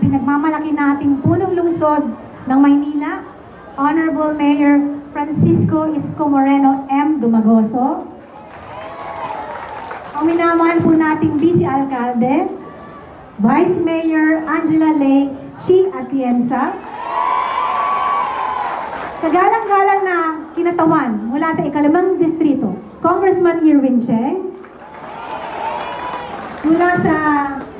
pinagmamalaki nating punong lungsod ng Maynila, Honorable Mayor Francisco Isko Moreno M. Dumagoso, ang minamahal po nating Vice Alcalde, Vice Mayor Angela Ley Chi Atienza, kagalang-galang na kinatawan mula sa ikalimang distrito, Congressman Irwin Cheng, mula sa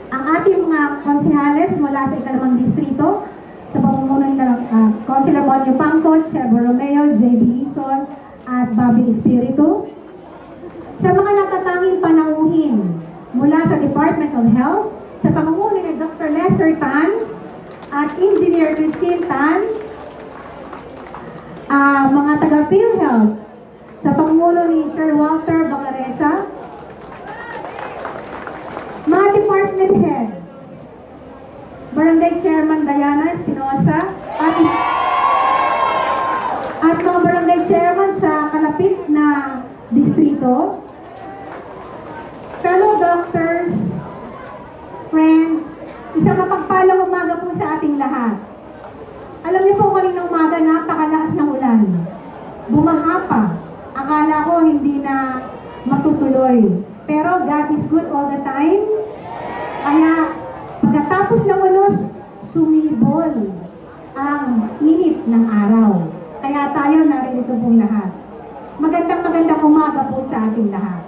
ang ating mga konsehales mula sa ikalimang distrito, sa pamumuno ng Councilor Monyo Pangcot, Chebo Romeo, J.B. Ison, at Bobby Espiritu, sa mga natatanging panauhin mula sa Department of Health, sa pamumuno ni Dr. Lester Tan at Engineer Christine Tan, mga taga-PhilHealth, sa pamumuno ni Sir Walter Bacaresa, mga department heads, Barangay Chairman Diana Espinosa, at mga barangay chairman sa kalapit na distrito, fellow doctors, friends, isang mapagpalang umaga po sa ating lahat. Alam niyo po kaninang umaga, napakalakas ng ulan. Bumaha pa. Akala ko hindi na matutuloy. Pero God is good all the time. Kaya pagkatapos ng unos, sumibol ang init ng araw. Kaya tayo narito pong lahat. Magandang umaga po sa ating lahat.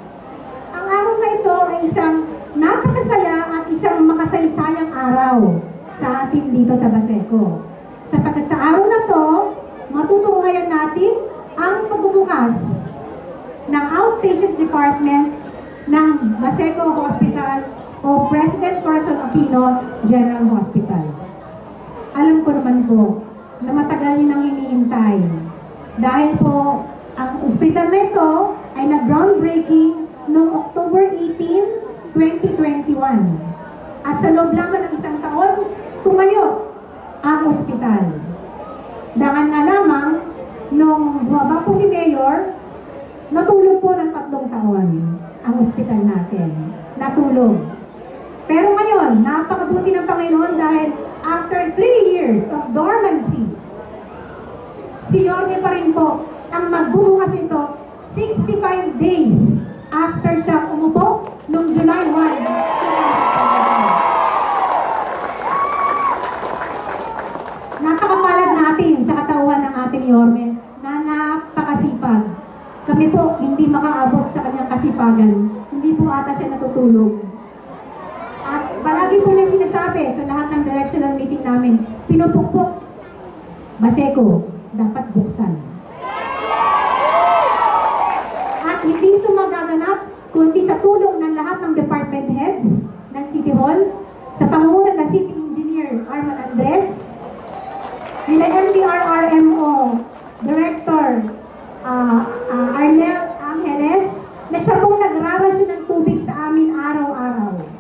Ang araw na ito ay isang napakasaya at isang makasaysayang araw sa atin dito sa Baseco. Sapagkat sa araw na to, matutunghayan natin ang pagbubukas ng outpatient department ng Baseco Hospital o President Person Aquino General Hospital. Alam ko naman po na matagal niyo nang hinihintay. Dahil po, ang ospital na ito ay nag-groundbreaking noong October 18, 2021. At sa loob lamang ng isang taon, tumayo ang ospital. Dahil nga lamang, nung bumaba po si Mayor, natulog po ng 3 taon ang ospital natin. Natulog. Pero ngayon, napakabuti ng Panginoon dahil after 3 years of dormancy, si Yorme pa rin po ang magbubukas ito 65 days after siya umupo noong July 1. Napakapalad natin sa katauhan ng ating Yorme na napakasipag. Kami po hindi makaabot sa kanyang kasipagan. Hindi po ata siya natutulog. At palagi po niya sinasabi sa lahat ng directional meeting namin, pinupukpok, Baseco, dapat buksan. At hindi ito magaganap kundi sa tulong ng lahat ng department heads ng City Hall, sa pangunguna ng City Engineer Arman Andres, nila MDRRMO Director Arnel Angeles, na siya pong nagrarasyon ng tubig sa amin araw-araw.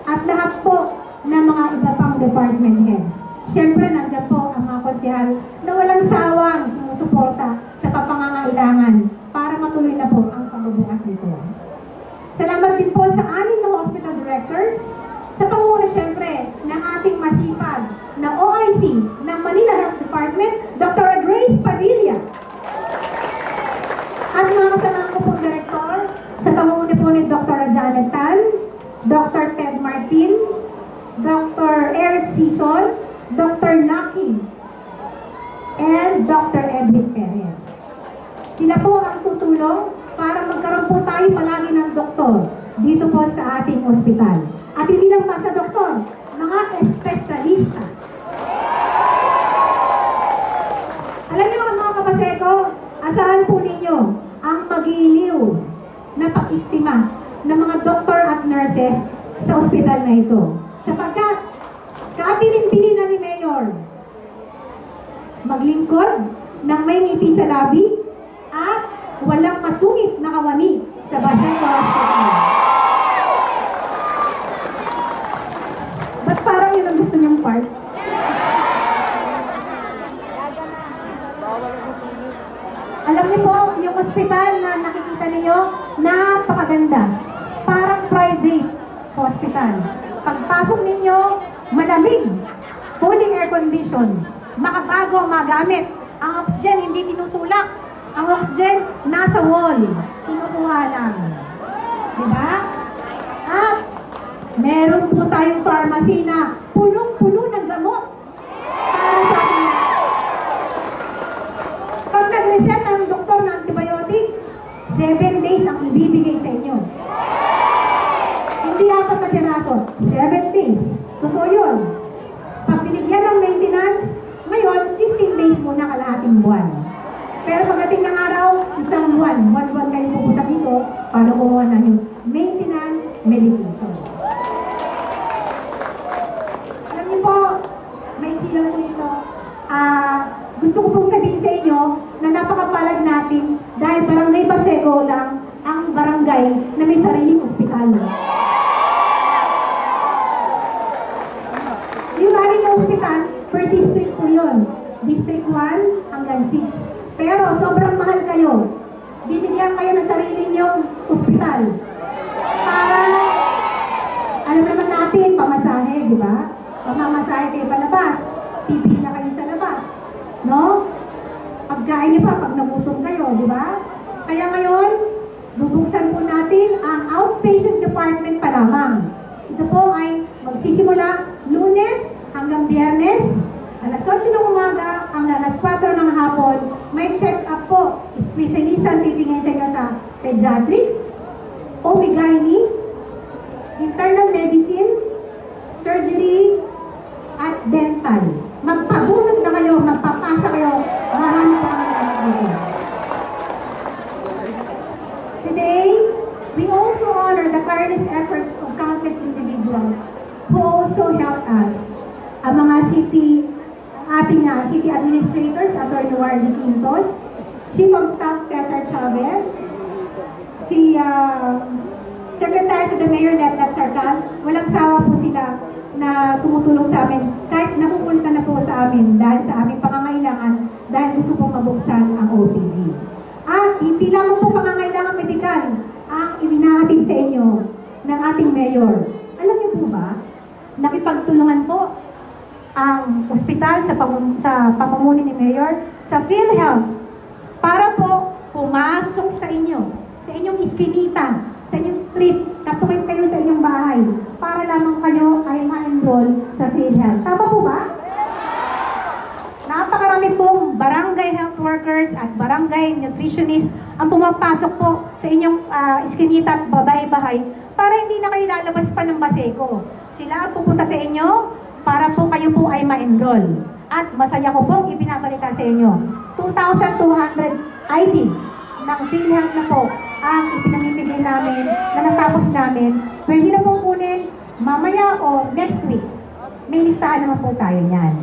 At lahat po ng mga iba pang department heads. Siyempre, nandiyan po ang mga konsehal na walang sawang sumusuporta sa kapangangailangan para matuloy na po ang pagbubukas nito. Salamat din po sa anim na hospital directors, sa pangunguna siyempre ng ating masipag na OIC ng Manila Health Department, Dr. Grace Padilla. At mga kasamahan ko pong direktor, sa pangunguna po ni Dr. Janet Tan, Dr. Ted Martin, Dr. Eric Sison, Dr. Lucky, and Dr. Edwin Perez. Sila po ang tutulong para magkaroon po tayo palagi ng doktor dito po sa ating ospital. At hindi lang basta doktor, mga espesyalista. Alam niyo mga Kabaseco, asahan po ninyo ang magiliw na pag-istima ng mga doktor at nurses sa ospital na ito. Sapagkat, kaabilin-bilin na ni Mayor maglingkod ng may ngiti sa labi at walang masungit na kawani sa Baseco Hospital. Ba't parang yun ang gusto niyong part? Alam niyo po, yung ospital na nakikita niyo, napakaganda. Parang private hospital. Pagpasok ninyo, malamig fully air condition, makabago ang mga gamit. Ang oxygen hindi tinutulak. Ang oxygen nasa wall. Kinukuha lang. Diba? At meron po tayong pharmacy na punong-puno ng gamot para sa akin. Pag nag-reset ang doktor ng antibiotic, 7 days ang ibibigay sa inyo. Hindi apat na piraso, 7 days. Totoo yun. Pag binigyan ng maintenance, ngayon, 15 days muna kalahating buwan. Pero pagdating ng araw, isang buwan. Buwan kayo pupunta dito para kumuha na yung maintenance medication. Alam niyo po, may silang po ito. Gusto ko pong sabihin sa inyo na napakapalad natin dahil Barangay Baseco lang ang barangay na may sariling ospital. Yung ating ospital, per district po yun. District 1 hanggang 6. Pero sobrang mahal kayo. Binigyan kayo ng sarili niyong ospital. Para, alam naman natin, pamasahe, di ba? Pamamasahe kayo palabas. Pipila kayo sa labas. No? Pagkain niyo pa pag nagutom kayo, di ba? Kaya ngayon, bubuksan po natin ang outpatient department pa lamang. Ito po ay magsisimula Lunes hanggang Biyernes, alas 8 ng umaga hanggang alas 4 ng hapon. May check-up po. Specialist ang titingin sa inyo sa pediatrics, OB-GYN, internal medicine, surgery, at dental. Magpabunot na kayo, magpapasa kayo. Marami pa kami dito. Today, we also honor the tireless efforts of countless individuals who also helped us. Ang mga ating city administrators, Atty. Wardy Quintos, Chief of Staff Cesar Chavez, si Secretary to the Mayor Letnet Sarkal, walang sawa po sila na tumutulong sa amin, kahit nakukulta na po sa amin dahil sa aming pangangailangan, dahil gusto pong mabuksan ang OPD. At hindi lang po pangangailangan medikal ang ibinahatid sa inyo ng ating mayor. Alam niyo po ba, nakipagtulungan po ang ospital sa pamumuno ni Mayor sa PhilHealth para po pumasok sa inyong iskinita, sa inyong street, katuwid kayo sa inyong bahay para lamang kayo ay ma-enroll sa PhilHealth. Tama po ba? Napakarami pong barangay health workers at barangay nutritionist ang pumapasok po sa inyong iskinita at bahay-bahay para hindi na kayo lalabas pa ng Baseco. Sila ang pupunta sa inyo para po kayo po ay ma-enroll. At masaya ko pong ipinabalita sa inyo, 2,200 ID ng PhilHealth na po ang ipinamimigay namin na natapos namin. Pwede na pong kunin mamaya o next week. May listahan naman po tayo niyan.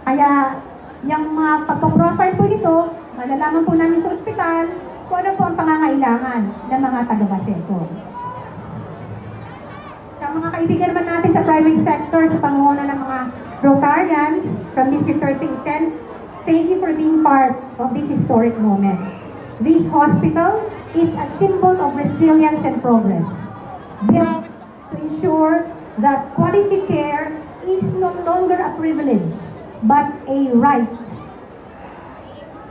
Kaya, yung mga pagpaprofile po nito, malalaman po namin sa ospital kung ano po ang pangangailangan ng mga taga-Baseco. Sa mga kaibigan naman natin sa private sector, sa pangunguna ng mga Rotarians from District 3010, thank you for being part of this historic moment. This hospital is a symbol of resilience and progress, built to ensure that quality care is no longer a privilege, but a right,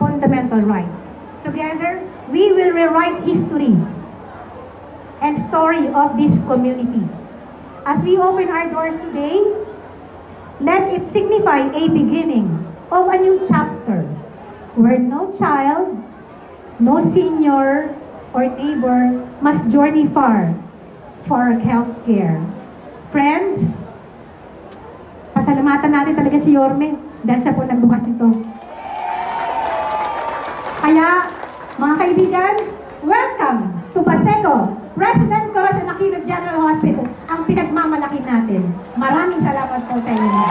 fundamental right. Together, we will rewrite history and story of this community. As we open our doors today, let it signify a beginning of a new chapter where no child, no senior, or neighbor must journey far for health care. Friends, pasalamatan natin talaga si Yorme dahil siya po nagbukas nito. Kaya, mga kaibigan, welcome to Baseco, President Corazon Aquino General Hospital, ang pinagmamalaki natin. Maraming salamat po sa inyo.